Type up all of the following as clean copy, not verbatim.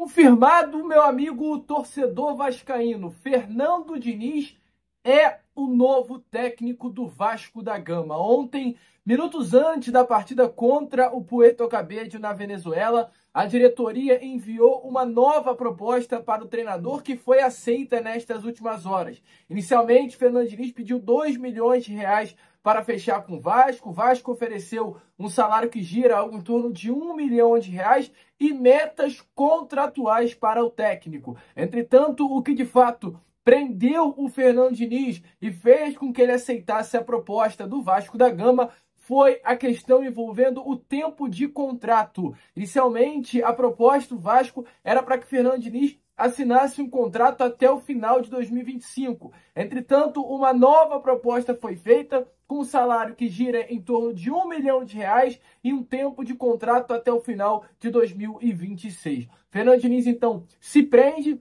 Confirmado, meu amigo torcedor vascaíno, Fernando Diniz é o novo técnico do Vasco da Gama. Ontem, minutos antes da partida contra o Puerto Cabello na Venezuela, a diretoria enviou uma nova proposta para o treinador que foi aceita nestas últimas horas. Inicialmente, Fernando Diniz pediu 2 milhões de reais para fechar com o Vasco. O Vasco ofereceu um salário que gira algo em torno de 1 milhão de reais e metas contratuais para o técnico. Entretanto, o que de fato prendeu o Fernando Diniz e fez com que ele aceitasse a proposta do Vasco da Gama foi a questão envolvendo o tempo de contrato. Inicialmente, a proposta do Vasco era para que Fernando Diniz assinasse um contrato até o final de 2025. Entretanto, uma nova proposta foi feita com um salário que gira em torno de 1 milhão de reais e um tempo de contrato até o final de 2026. Fernando Diniz, então, se prende,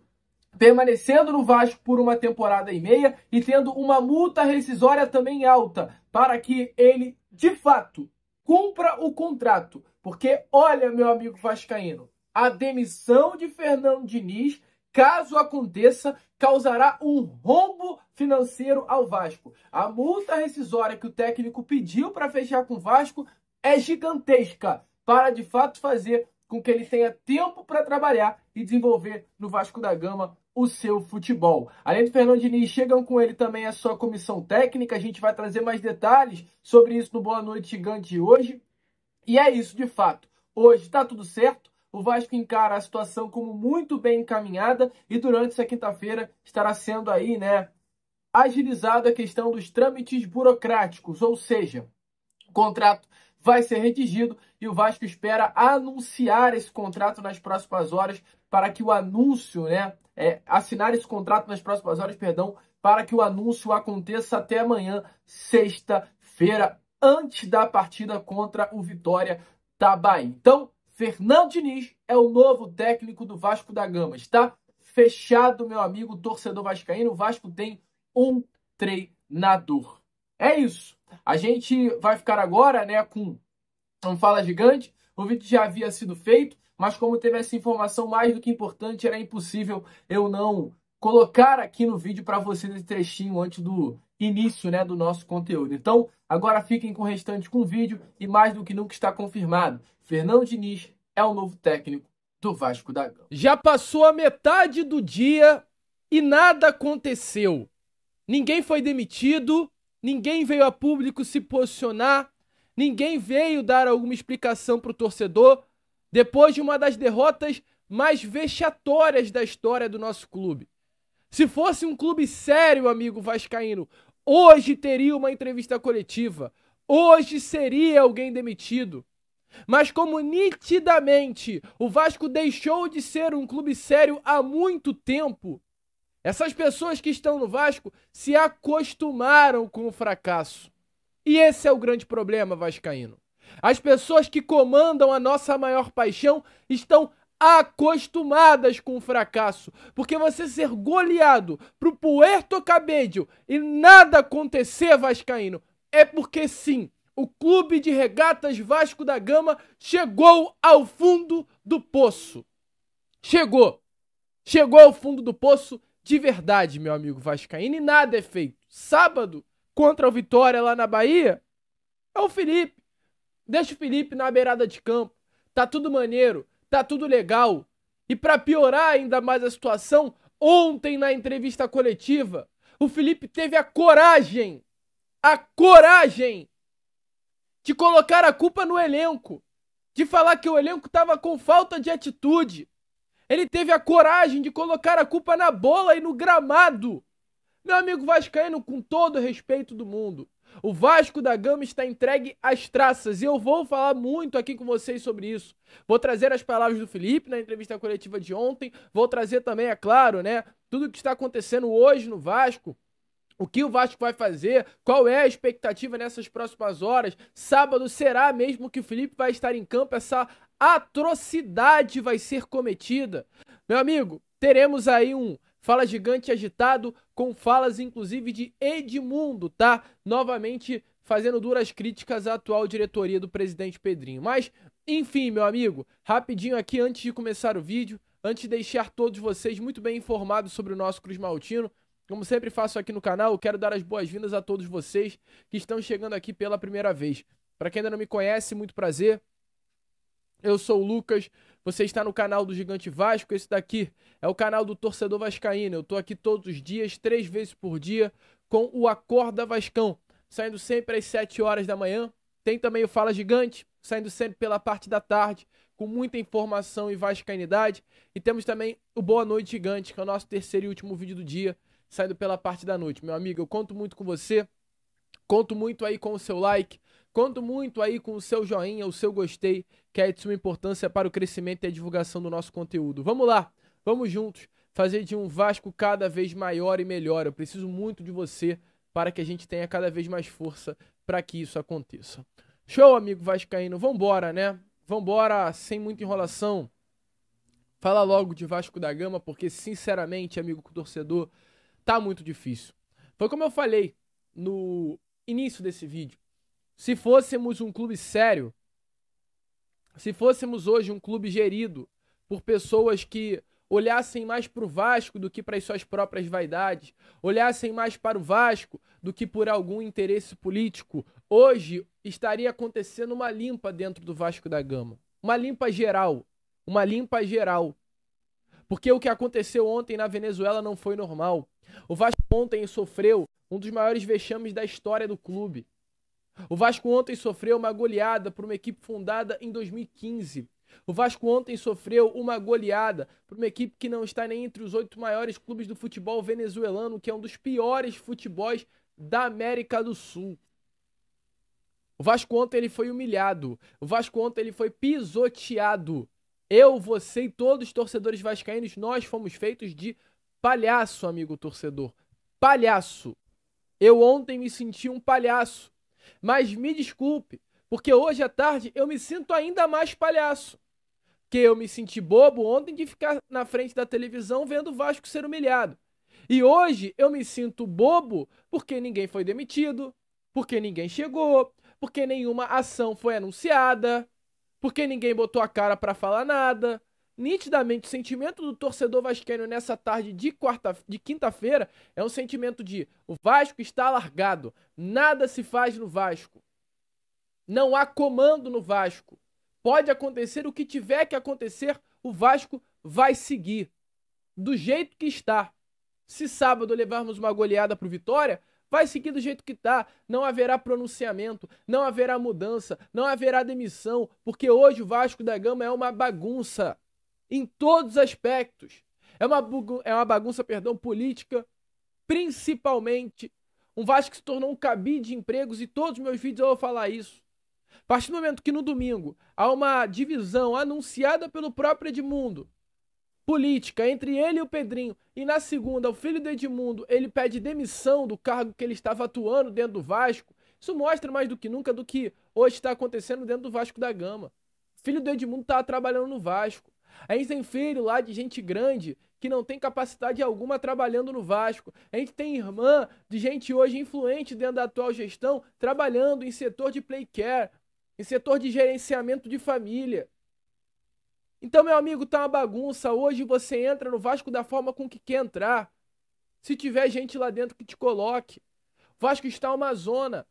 permanecendo no Vasco por uma temporada e meia e tendo uma multa rescisória também alta para que ele, de fato, cumpra o contrato. Porque, olha, meu amigo vascaíno, a demissão de Fernando Diniz, caso aconteça, causará um rombo financeiro ao Vasco. A multa rescisória que o técnico pediu para fechar com o Vasco é gigantesca para, de fato, fazer com que ele tenha tempo para trabalhar e desenvolver no Vasco da Gama o seu futebol. Além do Fernando Diniz, chegam com ele também a sua comissão técnica. A gente vai trazer mais detalhes sobre isso no Boa Noite Gigante de hoje. E é isso, de fato. Hoje está tudo certo. O Vasco encara a situação como muito bem encaminhada e durante essa quinta-feira estará sendo aí, agilizada a questão dos trâmites burocráticos, ou seja, o contrato vai ser redigido e o Vasco espera anunciar esse contrato nas próximas horas para que o anúncio, assinar esse contrato nas próximas horas, para que o anúncio aconteça até amanhã, sexta-feira, antes da partida contra o Vitória da Bahia. Então, Fernando Diniz é o novo técnico do Vasco da Gama. Está fechado, meu amigo torcedor vascaíno. O Vasco tem um treinador. É isso. A gente vai ficar agora, com um Fala Gigante. O vídeo já havia sido feito, mas como teve essa informação mais do que importante, era impossível eu não colocar aqui no vídeo para vocês esse trechinho antes do início, do nosso conteúdo. Então, agora fiquem com o restante com o vídeo e mais do que nunca está confirmado. Fernando Diniz é o novo técnico do Vasco da Gama. Já passou a metade do dia e nada aconteceu. Ninguém foi demitido, ninguém veio a público se posicionar, ninguém veio dar alguma explicação para o torcedor depois de uma das derrotas mais vexatórias da história do nosso clube. Se fosse um clube sério, amigo vascaíno, hoje teria uma entrevista coletiva, hoje seria alguém demitido. Mas como nitidamente o Vasco deixou de ser um clube sério há muito tempo, essas pessoas que estão no Vasco se acostumaram com o fracasso. E esse é o grande problema vascaíno. As pessoas que comandam a nossa maior paixão estão acostumadas com o fracasso. Porque você ser goleado pro Puerto Cabello e nada acontecer, vascaíno, é porque sim, o Clube de Regatas Vasco da Gama chegou ao fundo do poço. Chegou ao fundo do poço de verdade, meu amigo vascaíno, e nada é feito. Sábado, contra o Vitória lá na Bahia, é o Felipe. Deixa o Felipe na beirada de campo. Tá tudo maneiro, tá tudo legal. E pra piorar ainda mais a situação, ontem na entrevista coletiva, o Felipe teve a coragem de colocar a culpa no elenco, de falar que o elenco tava com falta de atitude. Ele teve a coragem de colocar a culpa na bola e no gramado. Meu amigo vascaíno, com todo o respeito do mundo, o Vasco da Gama está entregue às traças e eu vou falar muito aqui com vocês sobre isso. Vou trazer as palavras do Felipe na entrevista coletiva de ontem, vou trazer também, é claro, tudo o que está acontecendo hoje no Vasco, o que o Vasco vai fazer, qual é a expectativa nessas próximas horas. Sábado será mesmo que o Felipe vai estar em campo, essa atrocidade vai ser cometida. Meu amigo, teremos aí um Fala Gigante agitado, com falas inclusive de Edmundo, tá? Novamente fazendo duras críticas à atual diretoria do presidente Pedrinho. Mas, enfim, meu amigo, rapidinho aqui antes de começar o vídeo, antes de deixar todos vocês muito bem informados sobre o nosso Cruz Maltino, como sempre faço aqui no canal, eu quero dar as boas-vindas a todos vocês que estão chegando aqui pela primeira vez. Para quem ainda não me conhece, muito prazer. Eu sou o Lucas, você está no canal do Gigante Vasco, esse daqui é o canal do Torcedor Vascaíno. Eu estou aqui todos os dias, 3 vezes por dia, com o Acorda Vascão, saindo sempre às 7 horas da manhã. Tem também o Fala Gigante, saindo sempre pela parte da tarde, com muita informação e vascainidade. E temos também o Boa Noite Gigante, que é o nosso terceiro e último vídeo do dia, saindo pela parte da noite. Meu amigo, eu conto muito com você, conto muito aí com o seu like, conto muito aí com o seu joinha, o seu gostei, que é de suma importância para o crescimento e a divulgação do nosso conteúdo. Vamos lá, vamos juntos fazer de um Vasco cada vez maior e melhor. Eu preciso muito de você para que a gente tenha cada vez mais força para que isso aconteça. Show, amigo vascaíno, vambora, né? Vambora, sem muita enrolação. Fala logo de Vasco da Gama, porque sinceramente, amigo torcedor, tá muito difícil. Foi como eu falei no início desse vídeo. Se fôssemos um clube sério, se fôssemos hoje um clube gerido por pessoas que olhassem mais para o Vasco do que para as suas próprias vaidades, olhassem mais para o Vasco do que por algum interesse político, hoje estaria acontecendo uma limpa dentro do Vasco da Gama. Uma limpa geral. Uma limpa geral. Porque o que aconteceu ontem na Venezuela não foi normal. O Vasco ontem sofreu um dos maiores vexames da história do clube. O Vasco ontem sofreu uma goleada por uma equipe fundada em 2015. O Vasco ontem sofreu uma goleada por uma equipe que não está nem entre os 8 maiores clubes do futebol venezuelano, que é um dos piores futebols da América do Sul. O Vasco ontem ele foi humilhado. O Vasco ontem ele foi pisoteado. Eu, você e todos os torcedores vascaínos, nós fomos feitos de palhaço, amigo torcedor. Palhaço. Eu ontem me senti um palhaço. Mas me desculpe, porque hoje à tarde eu me sinto ainda mais palhaço. Que eu me senti bobo ontem de ficar na frente da televisão vendo o Vasco ser humilhado. E hoje eu me sinto bobo porque ninguém foi demitido, porque ninguém chegou, porque nenhuma ação foi anunciada, porque ninguém botou a cara pra falar nada. Nitidamente, o sentimento do torcedor vascaíno nessa tarde de quinta-feira é um sentimento de o Vasco está largado, nada se faz no Vasco. Não há comando no Vasco. Pode acontecer o que tiver que acontecer, o Vasco vai seguir do jeito que está. Se sábado levarmos uma goleada pro Vitória, vai seguir do jeito que está. Não haverá pronunciamento, não haverá mudança, não haverá demissão, porque hoje o Vasco da Gama é uma bagunça. Em todos os aspectos. É uma bagunça, política, principalmente. Um Vasco que se tornou um cabide de empregos e todos os meus vídeos eu vou falar isso. A partir do momento que no domingo há uma divisão anunciada pelo próprio Edmundo, política, entre ele e o Pedrinho, e na segunda o filho do Edmundo, ele pede demissão do cargo que ele estava atuando dentro do Vasco, isso mostra mais do que nunca do que hoje está acontecendo dentro do Vasco da Gama. O filho do Edmundo está trabalhando no Vasco. A gente tem filho lá de gente grande que não tem capacidade alguma trabalhando no Vasco. A gente tem irmã de gente hoje influente dentro da atual gestão trabalhando em setor de play care, em setor de gerenciamento de família. Então, meu amigo, tá uma bagunça. Hoje você entra no Vasco da forma com que quer entrar. Se tiver gente lá dentro que te coloque. O Vasco está uma zona.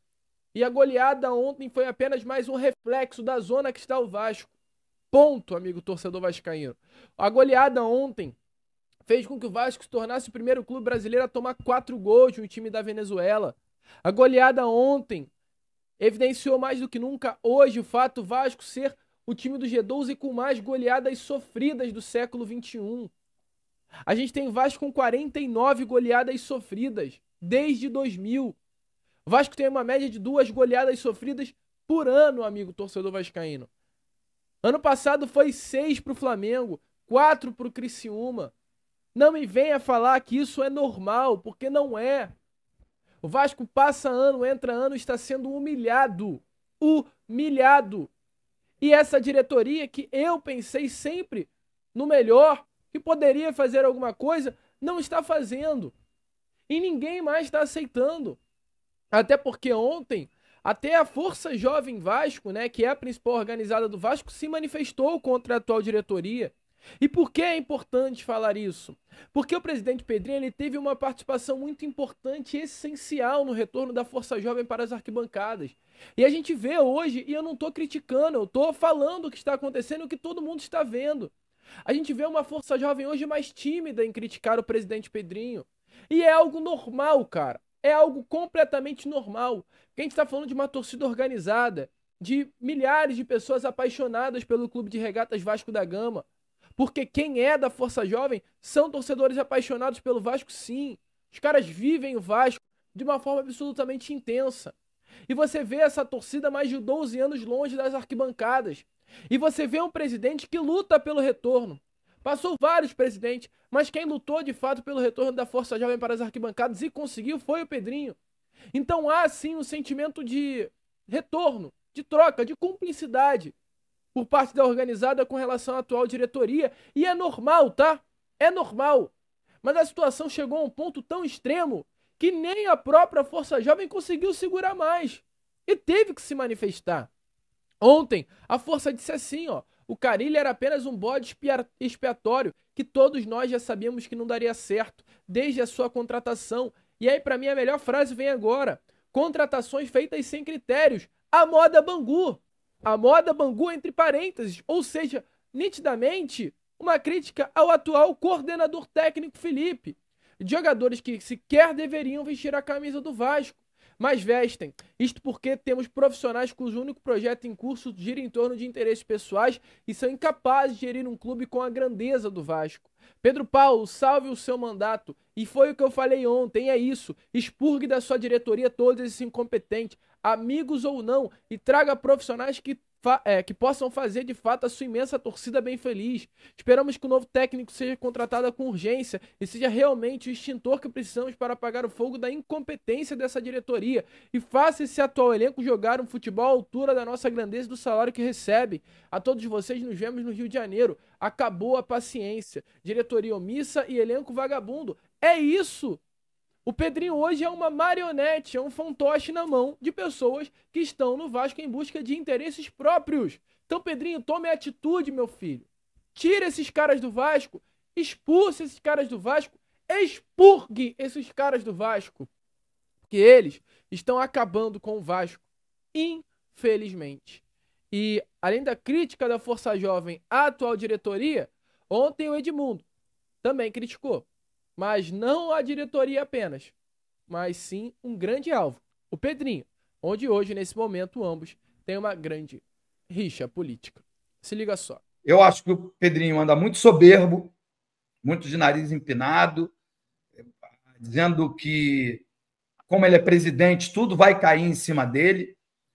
E a goleada ontem foi apenas mais um reflexo da zona que está o Vasco. Ponto, amigo torcedor vascaíno. A goleada ontem fez com que o Vasco se tornasse o primeiro clube brasileiro a tomar 4 gols de um time da Venezuela. A goleada ontem evidenciou mais do que nunca hoje o fato do Vasco ser o time do G12 com mais goleadas sofridas do século XXI. A gente tem Vasco com 49 goleadas sofridas desde 2000. O Vasco tem uma média de 2 goleadas sofridas por ano, amigo torcedor vascaíno. Ano passado foi 6 pro Flamengo, 4 pro Criciúma. Não me venha falar que isso é normal, porque não é. O Vasco passa ano, entra ano, está sendo humilhado. Humilhado. E essa diretoria que eu pensei sempre no melhor, que poderia fazer alguma coisa, não está fazendo. E ninguém mais está aceitando. Até porque ontem até a Força Jovem Vasco, né, que é a principal organizada do Vasco, se manifestou contra a atual diretoria. E por que é importante falar isso? Porque o presidente Pedrinho ele teve uma participação muito importante e essencial no retorno da Força Jovem para as arquibancadas. E a gente vê hoje, e eu não estou criticando, eu estou falando o que está acontecendo e o que todo mundo está vendo. A gente vê uma Força Jovem hoje mais tímida em criticar o presidente Pedrinho. E é algo normal, cara. É algo completamente normal. Porque a gente está falando de uma torcida organizada, de milhares de pessoas apaixonadas pelo Clube de Regatas Vasco da Gama. Porque quem é da Força Jovem são torcedores apaixonados pelo Vasco, sim. Os caras vivem o Vasco de uma forma absolutamente intensa. E você vê essa torcida há mais de 12 anos longe das arquibancadas. E você vê um presidente que luta pelo retorno. Passou vários presidentes, mas quem lutou de fato pelo retorno da Força Jovem para as arquibancadas e conseguiu foi o Pedrinho. Então há sim um sentimento de retorno, de troca, de cumplicidade por parte da organizada com relação à atual diretoria. E é normal, tá? É normal. Mas a situação chegou a um ponto tão extremo que nem a própria Força Jovem conseguiu segurar mais. E teve que se manifestar. Ontem, a Força disse assim, ó. O Carille era apenas um bode expiatório que todos nós já sabíamos que não daria certo, desde a sua contratação. E aí, pra mim, a melhor frase vem agora. Contratações feitas sem critérios. A moda Bangu. A moda Bangu entre parênteses. Ou seja, nitidamente, uma crítica ao atual coordenador técnico Felipe. De jogadores que sequer deveriam vestir a camisa do Vasco, mas vestem. Isto porque temos profissionais cujo único projeto em curso gira em torno de interesses pessoais e são incapazes de gerir um clube com a grandeza do Vasco. Pedro Paulo, salve o seu mandato. E foi o que eu falei ontem, é isso. Expurgue da sua diretoria todos esses incompetentes, amigos ou não, e traga profissionais que possam fazer de fato a sua imensa torcida bem feliz. Esperamos que o novo técnico seja contratado com urgência e seja realmente o extintor que precisamos para apagar o fogo da incompetência dessa diretoria e faça esse atual elenco jogar um futebol à altura da nossa grandeza e do salário que recebe. A todos vocês, nos vemos no Rio de Janeiro. Acabou a paciência. Diretoria omissa e elenco vagabundo. É isso! O Pedrinho hoje é uma marionete, é um fantoche na mão de pessoas que estão no Vasco em busca de interesses próprios. Então, Pedrinho, tome atitude, meu filho. Tire esses caras do Vasco, expulse esses caras do Vasco, expurgue esses caras do Vasco. Porque eles estão acabando com o Vasco, infelizmente. E, além da crítica da Força Jovem à atual diretoria, ontem o Edmundo também criticou. Mas não a diretoria apenas, mas sim um grande alvo, o Pedrinho, onde hoje, nesse momento, ambos têm uma grande rixa política. Se liga só. Eu acho que o Pedrinho anda muito soberbo, muito de nariz empinado, dizendo que, como ele é presidente, tudo vai cair em cima dele,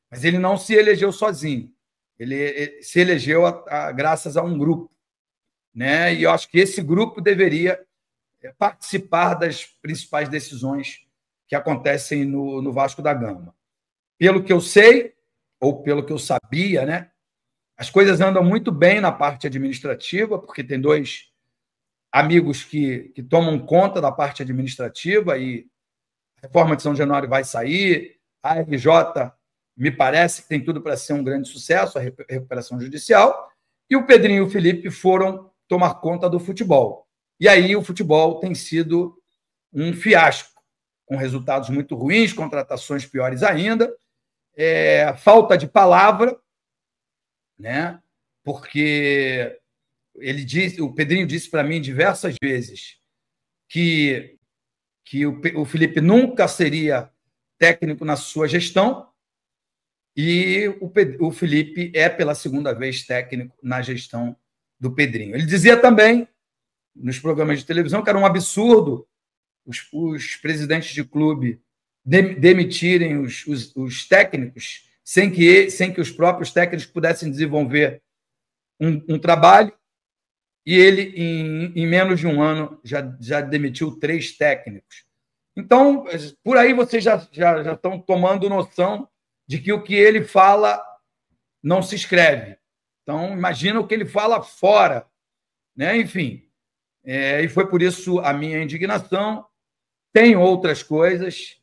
mas ele não se elegeu sozinho. Ele se elegeu graças a um grupo, né? E eu acho que esse grupo deveria participar das principais decisões que acontecem no Vasco da Gama. Pelo que eu sei, ou pelo que eu sabia, né, as coisas andam muito bem na parte administrativa, porque tem dois amigos que tomam conta da parte administrativa e a reforma de São Januário vai sair, a RJ me parece que tem tudo para ser um grande sucesso, a recuperação judicial, e o Pedrinho e o Felipe foram tomar conta do futebol. E aí o futebol tem sido um fiasco, com resultados muito ruins, contratações piores ainda, falta de palavra, né? Porque o Pedrinho disse para mim diversas vezes que o Felipe nunca seria técnico na sua gestão e o Felipe é pela segunda vez técnico na gestão do Pedrinho. Ele dizia também nos programas de televisão que era um absurdo os presidentes de clube demitirem os técnicos sem que os próprios técnicos pudessem desenvolver um trabalho, e ele, em menos de um ano, já demitiu 3 técnicos. Então, por aí vocês já estão tomando noção de que o que ele fala não se escreve. Então, imagina o que ele fala fora, né? Enfim, e foi por isso a minha indignação. Tem outras coisas,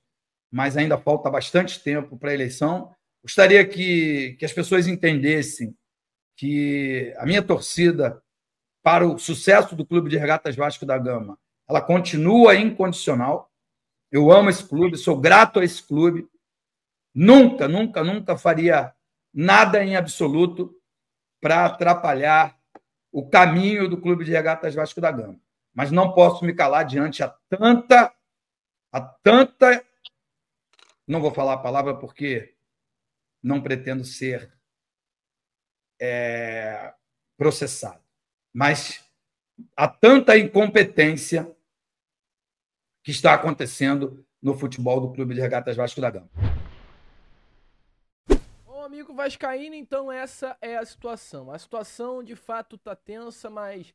mas ainda falta bastante tempo para a eleição. Gostaria que as pessoas entendessem que a minha torcida para o sucesso do Clube de Regatas Vasco da Gama, ela continua incondicional. Eu amo esse clube, sou grato a esse clube. Nunca, nunca, nunca faria nada em absoluto para atrapalhar o caminho do Clube de Regatas Vasco da Gama. Mas não posso me calar diante a tanta... Não vou falar a palavra porque não pretendo ser processado. Mas há tanta incompetência que está acontecendo no futebol do Clube de Regatas Vasco da Gama. Bom, amigo vascaíno, então essa é a situação. A situação, de fato, está tensa, mas,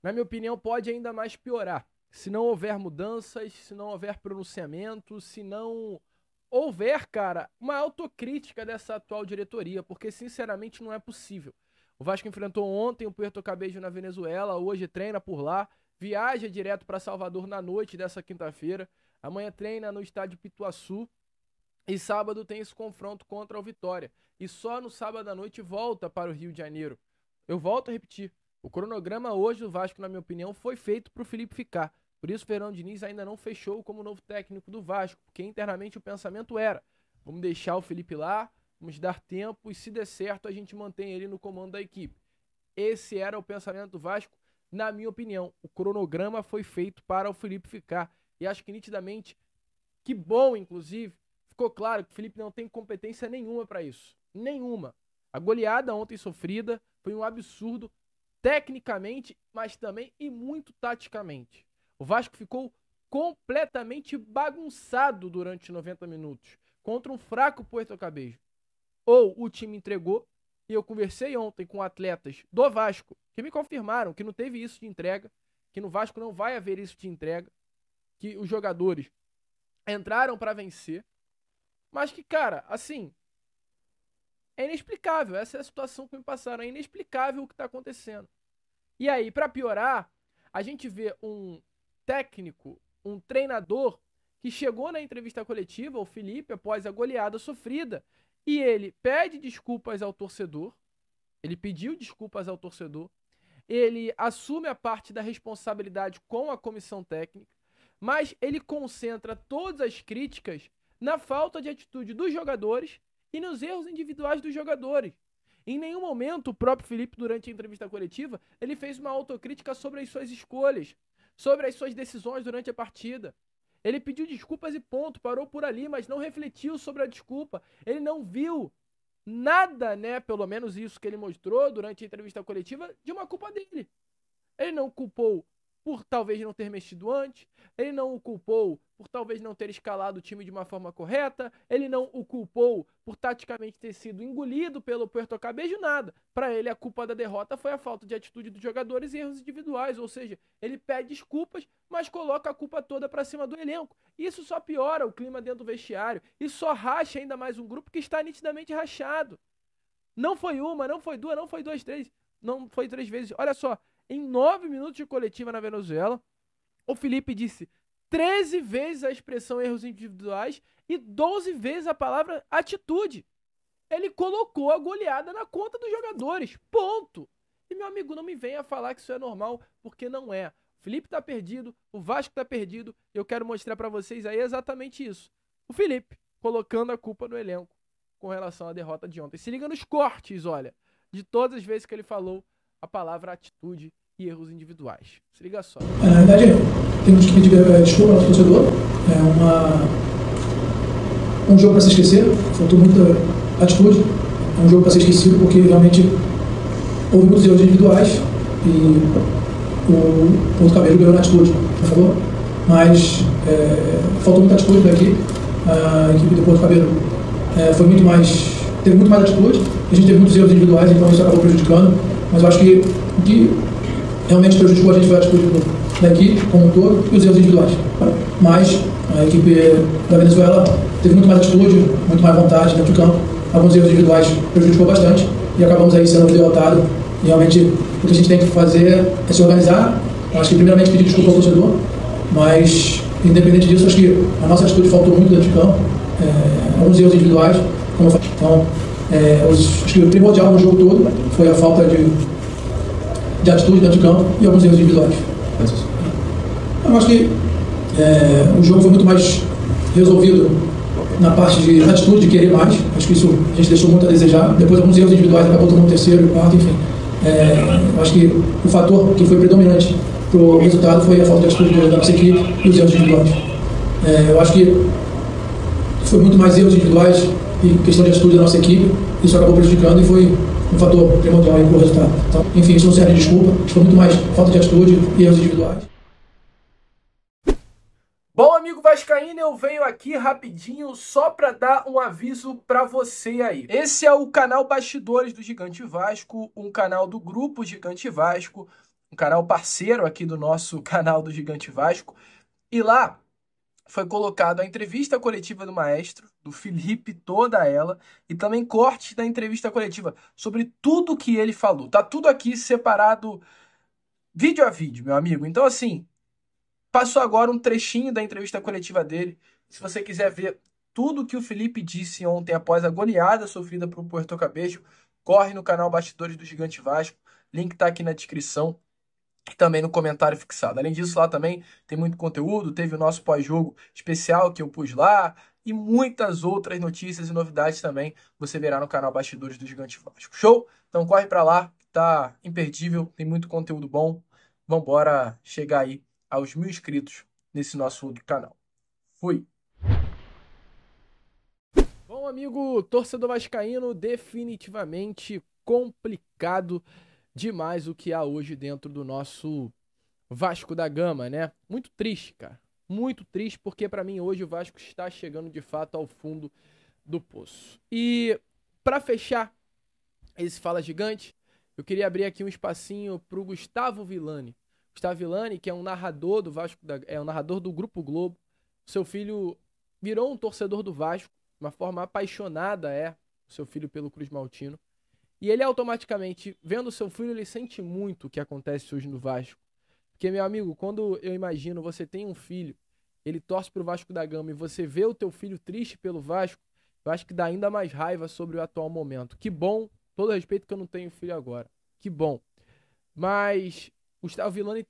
na minha opinião, pode ainda mais piorar. Se não houver mudanças, se não houver pronunciamento, se não houver, cara, uma autocrítica dessa atual diretoria, porque, sinceramente, não é possível. O Vasco enfrentou ontem o Puerto Cabello na Venezuela, hoje treina por lá, viaja direto para Salvador na noite dessa quinta-feira, amanhã treina no estádio Pituaçu e sábado tem esse confronto contra o Vitória. E só no sábado à noite volta para o Rio de Janeiro. Eu volto a repetir, o cronograma hoje do Vasco, na minha opinião, foi feito para o Felipe ficar. Por isso o Fernando Diniz ainda não fechou como novo técnico do Vasco, porque internamente o pensamento era, vamos deixar o Felipe lá, vamos dar tempo e se der certo a gente mantém ele no comando da equipe. Esse era o pensamento do Vasco, na minha opinião. O cronograma foi feito para o Felipe ficar. E acho que nitidamente, que bom inclusive, ficou claro que o Felipe não tem competência nenhuma para isso. Nenhuma. A goleada ontem sofrida foi um absurdo tecnicamente, mas também e muito taticamente. O Vasco ficou completamente bagunçado durante 90 minutos contra um fraco Puerto Cabello. Ou o time entregou, e eu conversei ontem com atletas do Vasco, que me confirmaram que não teve isso de entrega, que no Vasco não vai haver isso de entrega, que os jogadores entraram para vencer, mas que, cara, assim, é inexplicável, essa é a situação que me passaram, é inexplicável o que está acontecendo. E aí, para piorar, a gente vê um técnico, um treinador, que chegou na entrevista coletiva, o Felipe, após a goleada sofrida, e ele pede desculpas ao torcedor, ele pediu desculpas ao torcedor, ele assume a parte da responsabilidade com a comissão técnica, mas ele concentra todas as críticas na falta de atitude dos jogadores e nos erros individuais dos jogadores. Em nenhum momento o próprio Felipe, durante a entrevista coletiva, ele fez uma autocrítica sobre as suas escolhas, sobre as suas decisões durante a partida. Ele pediu desculpas e ponto, parou por ali, mas não refletiu sobre a desculpa. Ele não viu nada, né, pelo menos isso que ele mostrou durante a entrevista coletiva, de uma culpa dele. Ele não culpou por talvez não ter mexido antes, ele não o culpou por talvez não ter escalado o time de uma forma correta, ele não o culpou por taticamente ter sido engolido pelo Puerto Cabello, nada. Para ele, a culpa da derrota foi a falta de atitude dos jogadores e erros individuais, ou seja, ele pede desculpas, mas coloca a culpa toda para cima do elenco. Isso só piora o clima dentro do vestiário, e só racha ainda mais um grupo que está nitidamente rachado. Não foi uma, não foi duas, não foi duas, três, não foi 3 vezes. Olha só, em 9 minutos de coletiva na Venezuela, o Felipe disse 13 vezes a expressão erros individuais e 12 vezes a palavra atitude. Ele colocou a goleada na conta dos jogadores. Ponto. E, meu amigo, não me venha falar que isso é normal, porque não é. O Felipe tá perdido, o Vasco tá perdido, e eu quero mostrar pra vocês aí exatamente isso. O Felipe colocando a culpa no elenco com relação à derrota de ontem. Se liga nos cortes, olha, de todas as vezes que ele falou a palavra atitude e erros individuais. Se liga só. Na verdade, temos que pedir desculpa ao torcedor. É um jogo para se esquecer, faltou muita atitude. É um jogo para ser esquecido porque realmente houve muitos erros individuais e o Puerto Cabello ganhou na atitude, por favor. Mas faltou muita atitude daqui. A equipe do Puerto Cabello teve muito mais atitude. A gente teve muitos erros individuais, então isso acabou prejudicando. Mas eu acho que o que realmente prejudicou a gente foi a atitude da equipe como um todo e os erros individuais. Mas a equipe da Venezuela teve muito mais atitude, muito mais vontade dentro do campo. Alguns erros individuais prejudicou bastante e acabamos aí sendo derrotados. E realmente o que a gente tem que fazer é se organizar. Eu acho que primeiramente pedir desculpa ao torcedor, mas independente disso, acho que a nossa atitude faltou muito dentro de campo. Alguns erros individuais, como eu falei. Então, acho que o primordial no jogo todo foi a falta de atitude dentro de campo e alguns erros individuais. Eu acho que o jogo foi muito mais resolvido na parte de atitude, de querer mais. Acho que isso a gente deixou muito a desejar. Depois alguns erros individuais, acabou tomando o terceiro e o quarto, enfim. Acho que o fator que foi predominante para o resultado foi a falta de atitude da nossa equipe e os erros individuais. Eu acho que foi muito mais erros individuais e questão de atitude da nossa equipe. Isso acabou prejudicando e foi um fator primordial para o resultado. Então, enfim, isso não serve de desculpa. Acho que foi muito mais falta de atitude e erros individuais. Bom, amigo vascaíno, eu venho aqui rapidinho só para dar um aviso para você aí. Esse é o canal Bastidores do Gigante Vasco, um canal do Grupo Gigante Vasco, um canal parceiro aqui do nosso canal do Gigante Vasco. E lá foi colocado a entrevista coletiva do Maestro, do Felipe, toda ela, e também cortes da entrevista coletiva sobre tudo que ele falou. Tá tudo aqui separado vídeo a vídeo, meu amigo. Então, assim, passou agora um trechinho da entrevista coletiva dele. Se você quiser ver tudo que o Felipe disse ontem após a goleada sofrida por Puerto Cabello, corre no canal Bastidores do Gigante Vasco. Link tá aqui na descrição e também no comentário fixado. Além disso, lá também tem muito conteúdo. Teve o nosso pós-jogo especial que eu pus lá e muitas outras notícias e novidades também você verá no canal Bastidores do Gigante Vasco. Show? Então corre pra lá, tá imperdível, tem muito conteúdo bom. Vambora chegar aí aos 1000 inscritos nesse nosso outro canal. Fui! Bom, amigo torcedor vascaíno, definitivamente complicado demais o que há hoje dentro do nosso Vasco da Gama, né? Muito triste, cara. Muito triste, porque para mim hoje o Vasco está chegando de fato ao fundo do poço. E para fechar esse Fala Gigante, eu queria abrir aqui um espacinho pro Gustavo Villani. Gustavo Villani, que é um narrador do Vasco, é um narrador do Grupo Globo. Seu filho virou um torcedor do Vasco, de uma forma apaixonada o seu filho pelo Cruz Maltino. E ele automaticamente, vendo o seu filho, ele sente muito o que acontece hoje no Vasco. Porque, meu amigo, quando eu imagino você tem um filho, ele torce pro Vasco da Gama e você vê o teu filho triste pelo Vasco, eu acho que dá ainda mais raiva sobre o atual momento. Que bom, todo respeito que eu não tenho filho agora. Que bom. Mas Gustavo Villani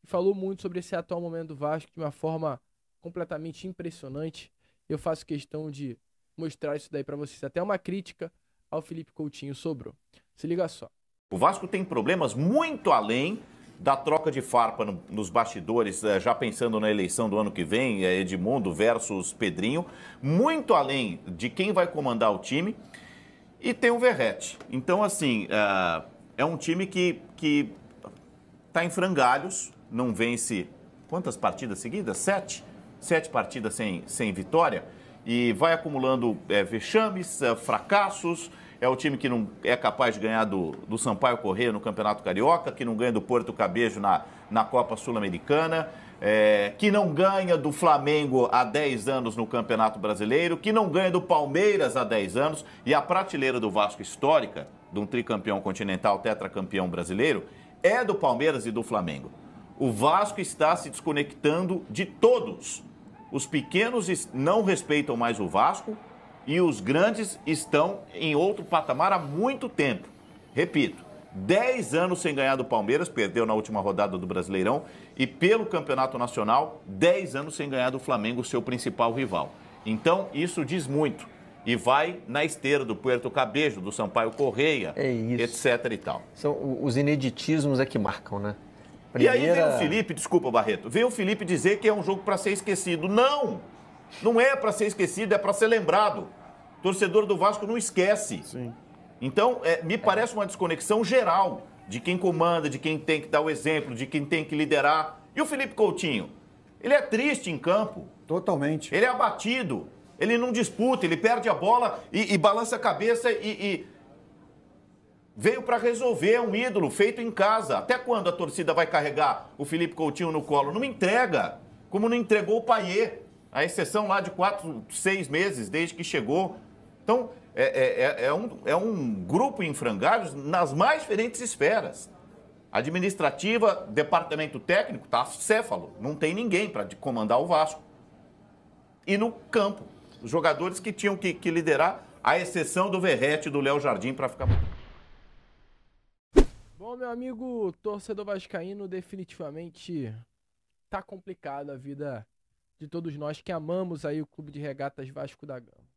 falou muito sobre esse atual momento do Vasco de uma forma completamente impressionante. Eu faço questão de mostrar isso daí pra vocês. Até uma crítica ao Felipe Coutinho sobrou. Se liga só. O Vasco tem problemas muito além da troca de farpa nos bastidores, já pensando na eleição do ano que vem, Edmundo versus Pedrinho, muito além de quem vai comandar o time, e tem o Verratti. Então, assim, é um time que está em frangalhos, não vence quantas partidas seguidas? 7? 7 partidas sem vitória, e vai acumulando vexames, fracassos. É o time que não é capaz de ganhar do Sampaio Corrêa no Campeonato Carioca, que não ganha do Puerto Cabello na Copa Sul-Americana, que não ganha do Flamengo há 10 anos no Campeonato Brasileiro, que não ganha do Palmeiras há 10 anos, e a prateleira do Vasco histórica, de um tricampeão continental, tetracampeão brasileiro, é do Palmeiras e do Flamengo. O Vasco está se desconectando de todos. Os pequenos não respeitam mais o Vasco, e os grandes estão em outro patamar há muito tempo. Repito, 10 anos sem ganhar do Palmeiras, perdeu na última rodada do Brasileirão, e pelo Campeonato Nacional, 10 anos sem ganhar do Flamengo, seu principal rival. Então, isso diz muito. E vai na esteira do Puerto Cabello, do Sampaio Corrêa, etc. e tal. São os ineditismos que marcam, né? E aí vem o Felipe, desculpa, Barreto, vem o Felipe dizer que é um jogo para ser esquecido. Não! Não é para ser esquecido, é para ser lembrado. O torcedor do Vasco não esquece. Sim. Então, me parece uma desconexão geral de quem comanda, de quem tem que dar o exemplo, de quem tem que liderar. E o Felipe Coutinho? Ele é triste em campo. Totalmente. Ele é abatido. Ele não disputa, ele perde a bola e balança a cabeça e veio para resolver, é um ídolo feito em casa. Até quando a torcida vai carregar o Felipe Coutinho no colo? Não me entrega, como não entregou o Payet. A exceção lá de 4, 6 meses desde que chegou. Então, é um grupo em frangalhos nas mais diferentes esferas. Administrativa, departamento técnico, tá acéfalo. Não tem ninguém para comandar o Vasco. E no campo, os jogadores que tinham que liderar, à exceção do Verratti e do Léo Jardim para ficar... Bom, meu amigo torcedor vascaíno, definitivamente tá complicada a vida de todos nós que amamos aí o Clube de Regatas Vasco da Gama.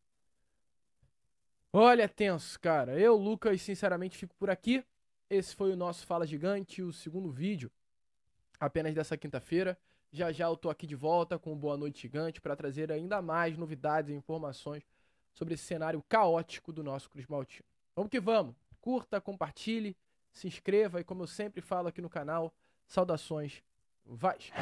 Olha, tenso, cara. Eu, Lucas, sinceramente fico por aqui. Esse foi o nosso Fala Gigante, o segundo vídeo apenas dessa quinta-feira. Já já eu tô aqui de volta com o Boa Noite Gigante para trazer ainda mais novidades e informações sobre esse cenário caótico do nosso Cruz Maltino. Vamos que vamos. Curta, compartilhe, se inscreva e, como eu sempre falo aqui no canal, saudações Vasco.